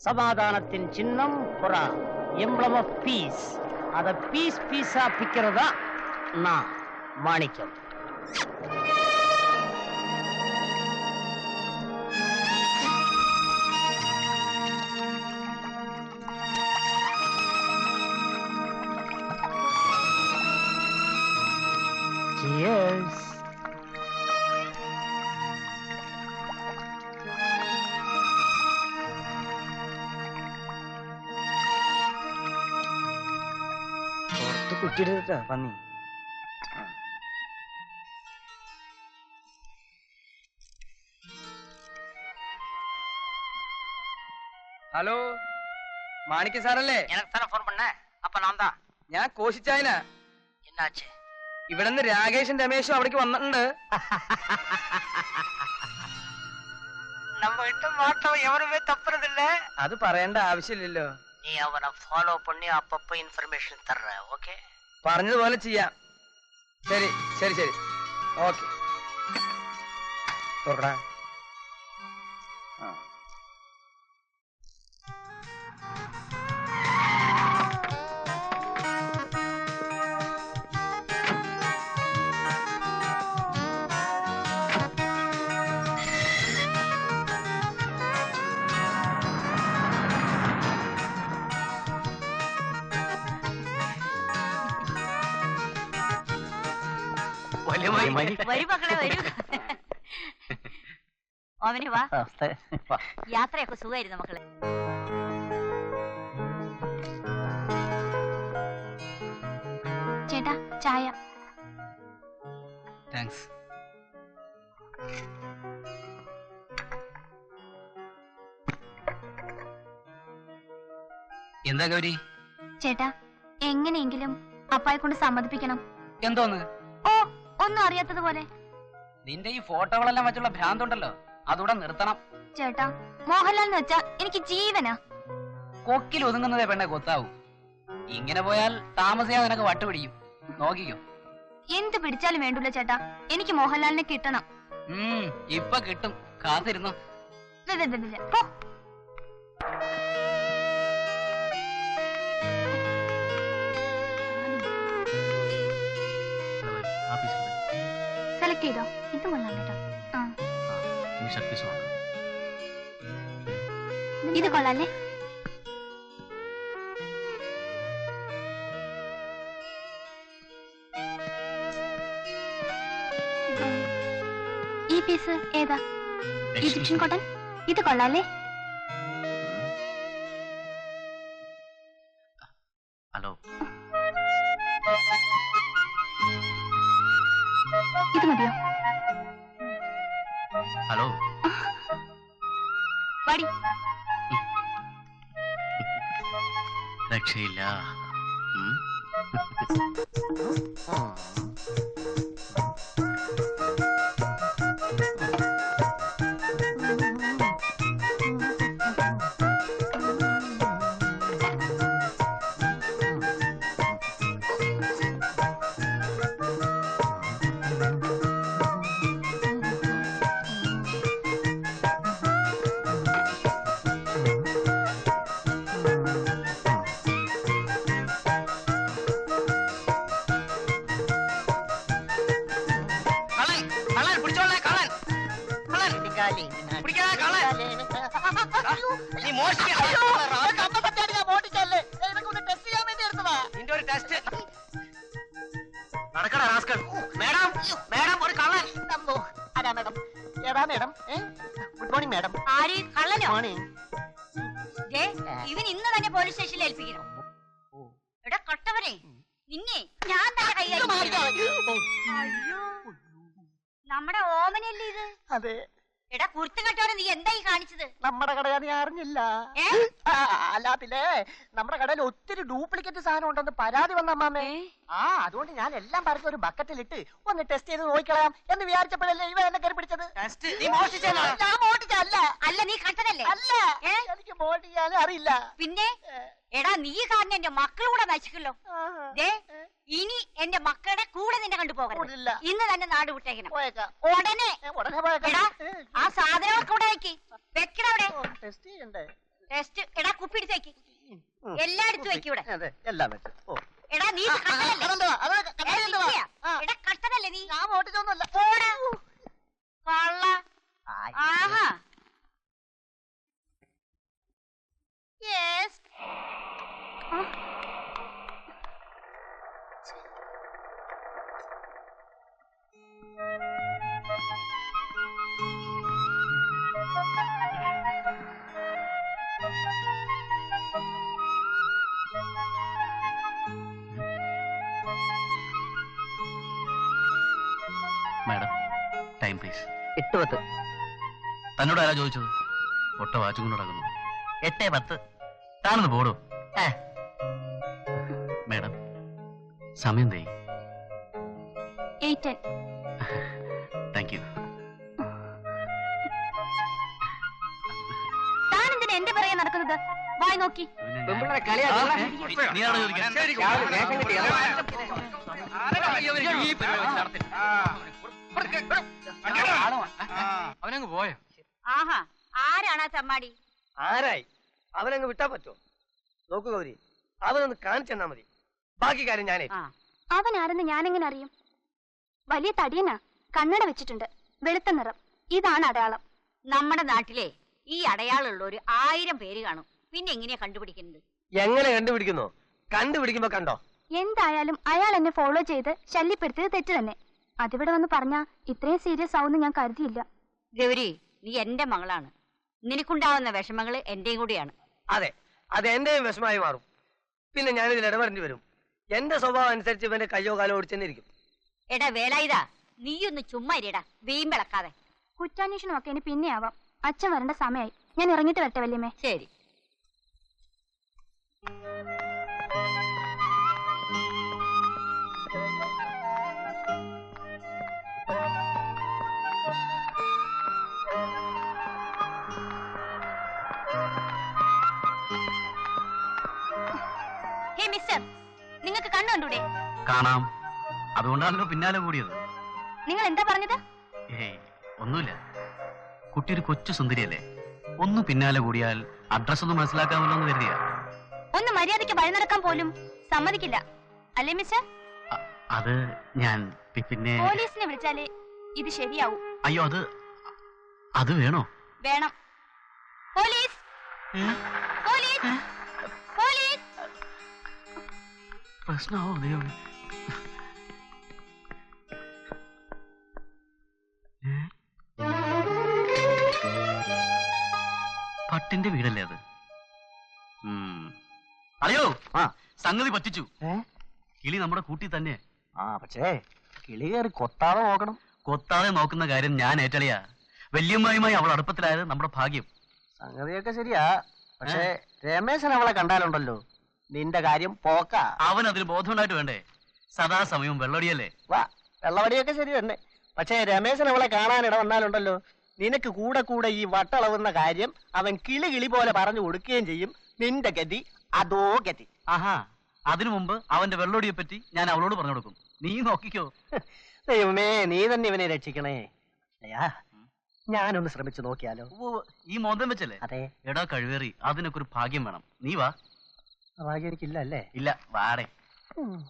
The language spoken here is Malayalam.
சமாதானத்தின் சின்னம் புறா, எம்ப்ளம் ஆஃப் பீஸ். அத பீஸ் பீஸா பிக்கிறதா நான் மாணிக்கம். Cheers. കുട്ടിയുടെ പന്നി. ഹലോ, മാണിക്ക സാറല്ലേ? எனக்கு தானே ஃபோன் பண்ண. அப்ப நான் தான். ഞാൻ കോശിച്ചായന. என்னாச்சு? ഇവിടെ നിന്ന് രാകേഷും രമേശും അവിടേക്ക് വന്നിട്ടുണ്ട്. நம்ம கிட்ட மாட்டோம் எவருமே தப்புறதில்ல. അത് പറയേണ്ട ആവശ്യമില്ലല്ലോ. நீ அவனை ஃபாலோ பண்ணி அப்பப்ப இன்ஃபர்மேஷன் தர்ற. ஓகே, പറഞ്ഞതുപോലെ ചെയ്യാം. ശരി ശരി ശരി, ഓക്കെ. തുറടാ. വരൂ മക്കളെ, വരൂ. ഓമനെ വാ. യാത്രയൊക്കെ സുഖമായിരുന്നു മക്കളെ. ചേട്ടാ ചായ. താങ്ക്സ്. എന്താ ഗൗരി? ചേട്ടാ എങ്ങനെയെങ്കിലും അപ്പായെ കൊണ്ട് സമ്മതിപ്പിക്കണം. എന്തോന്ന്? ഓ, ഒന്നും അറിയാത്തതുപോലെ. നിന്റെ ഈ ഫോട്ടോകളെല്ലാം വെച്ചുള്ള ഭ്രാന്തുണ്ടല്ലോ, അതുകൂടെ നിർത്തണം. ചേട്ടാ മോഹൻലാൽ എന്ന് വെച്ചാ എനിക്ക് ജീവനാ. കൊക്കിൽ ഒതുങ്ങുന്നതേ പെണ്ണെ കൊത്താവൂ. ഇങ്ങനെ പോയാൽ താമസിയാതെ നിനക്ക് വട്ടുപിടിക്കും. നോക്കിക്കോ. എന്ത് പിടിച്ചാലും വേണ്ടൂല ചേട്ടാ, എനിക്ക് മോഹൻലാലിനെ കിട്ടണം. ഇപ്പൊ കിട്ടും, കാത്തിരുന്നു. പോ. സെലക്ട് ചെയ്തോ? ഇത് കൊള്ളാം കേട്ടോ. ഇത് കൊള്ളാല്ലേ? ഈ പീസ് ഏതാ? Egyptian cotton. ഇത് കൊള്ളാല്ലേ? ഹലോ, ഇത് മതിയോ? ഹലോ, വാടി. രക്ഷയില്ല. ഇവൻ ഇന്ന് തന്നെ പോലീസ് സ്റ്റേഷനിൽ ഏൽപ്പിക്കണം. എടാ കട്ടവനെ, നിന്നെ ഞാൻ തന്നെ കൈകാര്യം. നമ്മുടെ ഓമനല്ലേ ഇത്? അതെ. എടാ കുർത്ത് കെട്ടവനെ നീ എന്തായി കാണിച്ചത്? നമ്മുടെ കടയാ, നീ അറിഞ്ഞില്ല? അല്ല പിന്നെ നമ്മുടെ കടയിൽ ഒത്തിരി ഡ്യൂപ്ലിക്കേറ്റ് സാധനം ഉണ്ടെന്ന് പരാതി വന്ന അമ്മാമേ. അതുകൊണ്ട് ഞാൻ എല്ലാം പറഞ്ഞ ഒരു ബക്കറ്റിലിട്ട് ഒന്ന് ടെസ്റ്റ് ചെയ്ത് നോക്കിക്കളയാം എന്ന് വിചാരിച്ചപ്പോഴല്ലേ ഇവ എന്നെ കയറി പിടിച്ചത്. ഞാൻ മോഷ്ടിച്ചല്ല. അല്ല നീ കണ്ടതല്ലേ? അല്ല, എനിക്ക് മോഷ്ടിക്കാനും അറിയില്ല. പിന്നെ എടാ നീ കാരണം എന്റെ മക്കളൂടെ നശിക്കല്ലോ. ഇനി എന്റെ മക്കളുടെ കൂടെ നിന്നെ കണ്ടുപോകരുത്. ഇന്ന് തന്നെ നാട് വിട്ടേക്കണം. ഉടനെ ആ സാധനങ്ങളൊക്കെ ഇവിടെ വെക്കണവിടെ. ടെസ്റ്റ് എടാ കുപ്പിടിച്ചേക്ക് എല്ലായിടത്തും വെക്കൂടെ അതെ എല്ലാം വെച്ച് ഓ എടാ നീ എടാ കഷ്ടതല്ലേ നീ ഞാൻ ഓട്ടിച്ചൊന്നുമല്ല കള്ള ആഹാ യെസ് മാഡം ടൈം പ്ലീസ് 8:10 തന്നോട് ആരാ ചോദിച്ചത് ഒട്ട വാച്ചും കൊണ്ട് നടക്കുന്നു 8:10 താണെന്ന് പോടോ മാഡം സമയം തേ 8:10 താങ്ക് യു താനെന്തിനാ എന്റെ പിറകെ നടക്കുന്നത് വായി നോക്കി അവനങ്ങ് പോയോ ആഹാ ആരാണ് ആ ചമ്മാടി ആരായി അവനങ്ങ് വിട്ടാ പറ്റോ നോക്കൂ ഗൗരി അവനൊന്ന് കാണിച്ചെന്നാ മതി ബാക്കി കാര്യം ഞാനേ അവൻ ആരെന്ന് ഞാനെങ്ങനെ അറിയും വലിയ തടിയനാ കണ്ണട വെച്ചിട്ടുണ്ട് വെളുത്ത നിറം ഇതാണ് അടയാളം നമ്മുടെ നാട്ടിലെ ഈ അടയാളമുള്ള ഒരു 1000 പേര് കാണും പിന്നെ എങ്ങനെയാ കണ്ടുപിടിക്കുന്നത് എങ്ങനെ കണ്ടുപിടിക്കുന്നോ കണ്ടുപിടിക്കുമ്പോ കണ്ടോ എന്തായാലും അയാൾ എന്നെ ഫോളോ ചെയ്ത് ശല്യപ്പെടുത്തിയത് തെറ്റ് തന്നെ അതിവിടെ വന്ന് പറഞ്ഞാ ഇത്രയും സീരിയസ് ആവുമെന്ന് ഞാൻ കരുതിയില്ല ഗൗരി നീ എന്റെ മകളാണ് നിനക്കുണ്ടാവുന്ന വിഷമങ്ങള് എന്റെയും കൂടിയാണ് അതെ അത് എന്റെയും വിഷമായി മാറും പിന്നെ ഞാനിതിൽ ഇടപെടേണ്ടി വരും എന്റെ സ്വഭാവം അനുസരിച്ച് ഇവന്റെ കയ്യോ കാലോ ഓടിച്ചെന്നിരിക്കും എടാ വേലായുധാ നീയൊന്ന് ചുമ്മാ ഇരിടാ വീമ്പിളക്കാതെ കുറ്റാന്വേഷണമൊക്കെ ഇനി പിന്നെ ആവാം അച്ഛൻ വരേണ്ട സമയമായി ഞാൻ ഇറങ്ങിയിട്ട് വരട്ടെ വല്യമ്മേ ശരി ഹേ മിസ്റ്റർ നിങ്ങൾക്ക് കണ്ണു കണ്ടൂടെ കാണാം അതുകൊണ്ടാണല്ലോ പിന്നാലെ കൂടിയത് നിങ്ങൾ എന്താ പറഞ്ഞത് ഏയ് ഒന്നുമില്ല കുട്ടി ഒരു കൊച്ചു സുന്ദരിയല്ലേ ഒന്ന് പിന്നാലെ കൂടിയാൽ അഡ്രസ് ഒന്ന് മനസ്സിലാക്കാമല്ലോ എന്ന് കരുതിയാ ഒന്ന് മര്യാദയ്ക്ക് വഴി നടക്കാൻ പോലും സമ്മതിക്കില്ല അല്ലേ മിസ്റ്റർ അത് ഞാൻ പിന്നെ പോലീസിനെ വിളിച്ചാലേ ഇത് ശരിയാവൂ അയ്യോ അത് വേണോ വേണം പോലീസ് പോലീസ് പോലീസ് പ്രശ്നമാവോ ദൈവം പട്ടിന്റെ വീടല്ലേ അത് അറിയോ സംഗതി പറ്റിച്ചു കിളി നമ്മുടെ കൂട്ടി തന്നെ പക്ഷേ കിളി കയറി കൊത്താതെ നോക്കണം കൊത്താതെ നോക്കുന്ന കാര്യം ഞാൻ ഏറ്റളിയാ വല്യമ്മായുമായി അവൾ അടുപ്പത്തിലായത് നമ്മുടെ ഭാഗ്യം സംഗതിയൊക്കെ ശരിയാ പക്ഷേ രമേശൻ അവളെ കണ്ടാലുണ്ടല്ലോ നിന്റെ കാര്യം പോക്ക അവൻ അതിന് ബോധമുണ്ടായിട്ട് വേണ്ടേ സദാസമയവും വെള്ളടിയല്ലേ വാ വെള്ളവടിയൊക്കെ ശരി തന്നെ പക്ഷേ രമേശൻ അവളെ കാണാനിട വന്നാലുണ്ടല്ലോ നിനക്ക് കൂടെ കൂടെ ഈ വട്ടളവുന്ന കാര്യം അവൻ കിളി പോലെ പറഞ്ഞു കൊടുക്കുകയും ചെയ്യും നിന്റെ ഗതി അതോ ഗതി ആഹാ അതിനു മുമ്പ് അവന്റെ വെള്ളോടിയെ പറ്റി ഞാൻ അവളോട് പറഞ്ഞു കൊടുക്കും നീ നോക്കിക്കോ ദൈവമേ നീ തന്നെ ഇവനെ രക്ഷിക്കണേ അയ്യാ ഞാനൊന്ന് ശ്രമിച്ചു നോക്കിയാലോ ഈ മോന്തം വെച്ചല്ലേ അതെ എടാ കഴിവേറി അതിനൊക്കെ ഒരു ഭാഗ്യം വേണം നീ വാ ഭാഗ്യം എനിക്കില്ല അല്ലേ ഇല്ല വാടേ